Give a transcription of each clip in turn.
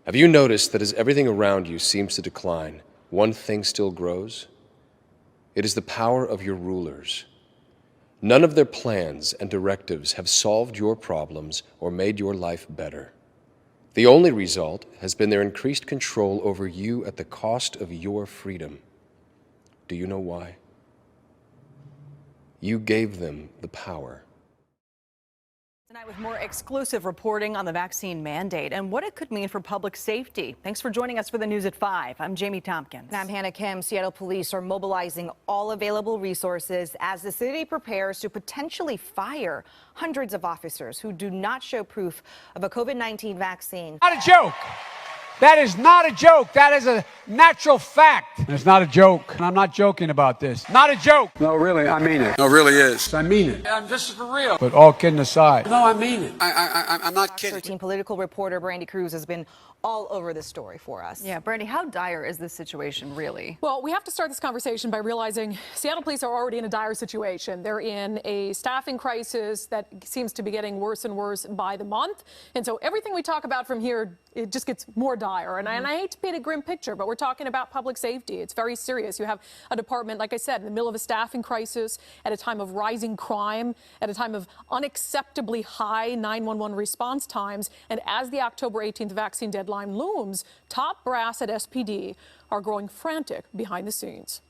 Have you noticed that as everything around you seems to decline, one thing still grows? It is the power of your rulers. None of their plans and directives have solved your problems or made your life better. The only result has been their increased control over you at the cost of your freedom. Do you know why? You gave them the power. Tonight with more exclusive reporting on the vaccine mandate and what it could mean for public safety. Thanks for joining us for the news at 5. I'm Jamie Tompkins. And I'm Hannah Kim. Seattle police are mobilizing all available resources as the city prepares to potentially fire hundreds of officers who do not show proof of a COVID-19 vaccine. Not a joke. That is not a joke. That is a natural fact. It's not a joke. And I'm not joking about this. Not a joke. No, really, I mean it. No, really is. I mean it. This is for real. But all kidding aside. No, I mean it. I'm not kidding. 13 political reporter Brandy Cruz has been all over this story for us. Yeah, Brandy, how dire is this situation really? Well, we have to start this conversation by realizing Seattle police are already in a dire situation. They're in a staffing crisis that seems to be getting worse and worse by the month. And so everything we talk about from here, it just gets more dire. And I hate to paint a grim picture, but we're talking about public safety. It's very serious. You have a department, like I said, in the middle of a staffing crisis, at a time of rising crime, at a time of unacceptably high 911 response times. And as the October 18th vaccine deadline looms, top brass at SPD are growing frantic behind the scenes.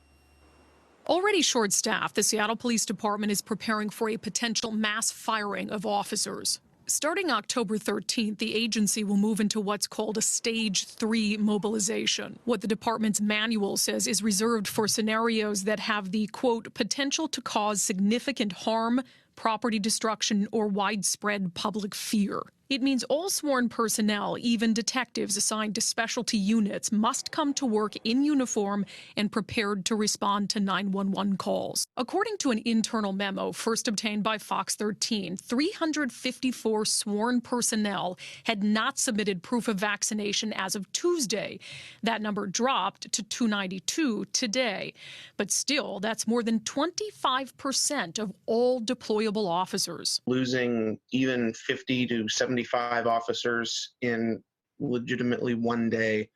Already short-staffed, the Seattle Police Department is preparing for a potential mass firing of officers. Starting October 13th, the agency will move into what's called a Stage 3 mobilization. What the department's manual says is reserved for scenarios that have the, quote, potential to cause significant harm, property destruction, or widespread public fear. It means all sworn personnel, even detectives assigned to specialty units, must come to work in uniform and prepared to respond to 911 calls. According to an internal memo first obtained by Fox 13, 354 sworn personnel had not submitted proof of vaccination as of Tuesday. That number dropped to 292 today. But still, that's more than 25% of all deployable officers. Losing even 50 to 75 officers in legitimately one day,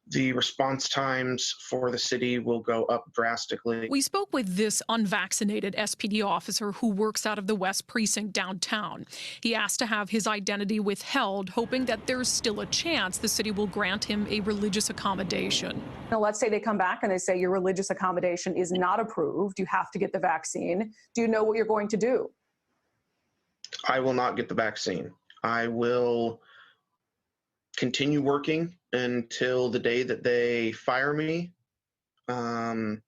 the response times for the city will go up drastically. We spoke with this unvaccinated SPD officer who works out of the West Precinct downtown. He asked to have his identity withheld, hoping that there's still a chance the city will grant him a religious accommodation. Now, let's say they come back and they say your religious accommodation is not approved. You have to get the vaccine. Do you know what you're going to do? I will not get the vaccine. I will continue working until the day that they fire me. And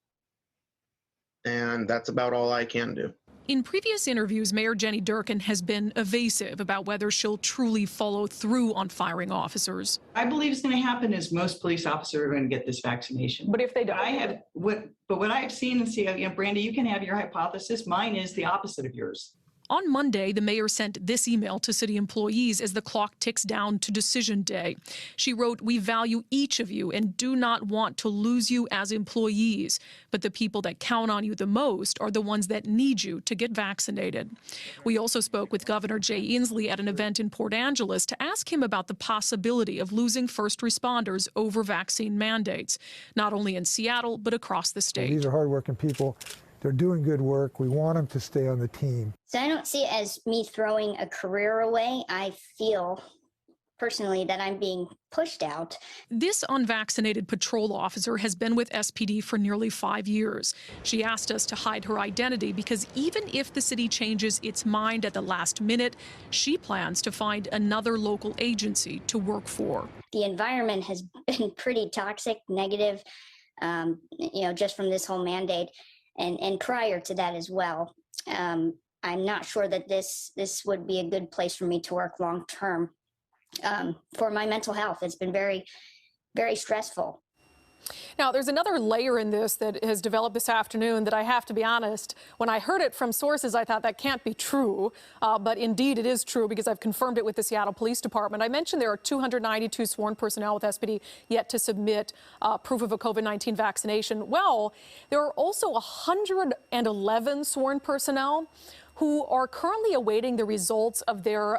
that's about all I can do. In previous interviews, Mayor Jenny Durkin has been evasive about whether she'll truly follow through on firing officers. I believe it's going to happen is most police officers are going to get this vaccination. But if they don't, what I've seen and see, Brandy, you can have your hypothesis. Mine is the opposite of yours. On Monday, the mayor sent this email to city employees as the clock ticks down to decision day. She wrote, "We value each of you and do not want to lose you as employees, but the people that count on you the most are the ones that need you to get vaccinated." We also spoke with Governor Jay Inslee at an event in Port Angeles to ask him about the possibility of losing first responders over vaccine mandates, not only in Seattle, but across the state. These are hardworking people. They're doing good work. We want them to stay on the team. So I don't see it as me throwing a career away. I feel personally that I'm being pushed out. This unvaccinated patrol officer has been with SPD for nearly 5 years. She asked us to hide her identity because even if the city changes its mind at the last minute, she plans to find another local agency to work for. The environment has been pretty toxic, negative, just from this whole mandate. And prior to that as well, I'm not sure that this would be a good place for me to work long term. For my mental health, it's been very, very stressful. Now, there's another layer in this that has developed this afternoon that I have to be honest, when I heard it from sources, I thought that can't be true. But indeed, it is true because I've confirmed it with the Seattle Police Department. I mentioned there are 292 sworn personnel with SPD yet to submit proof of a COVID-19 vaccination. Well, there are also 111 sworn personnel who are currently awaiting the results of their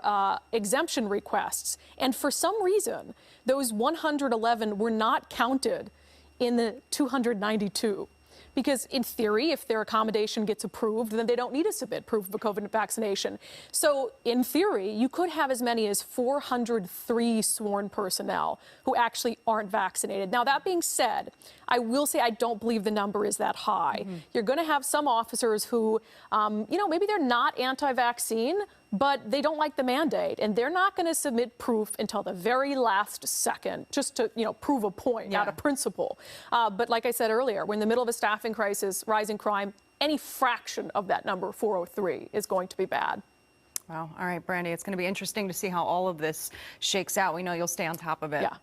exemption requests. And for some reason, those 111 were not counted in the 292. Because in theory, if their accommodation gets approved, then they don't need to submit proof of a COVID vaccination. So in theory, you could have as many as 403 sworn personnel who actually aren't vaccinated. Now, that being said, I will say I don't believe the number is that high. You're going to have some officers who, maybe they're not anti-vaccine, but they don't like the mandate, and they're not going to submit proof until the very last second, just to, prove a point, not a principle. But like I said earlier, we're in the middle of a staffing crisis, rising crime. Any fraction of that number, 403, is going to be bad. Wow. All right, Brandy, it's going to be interesting to see how all of this shakes out. We know you'll stay on top of it. Yeah.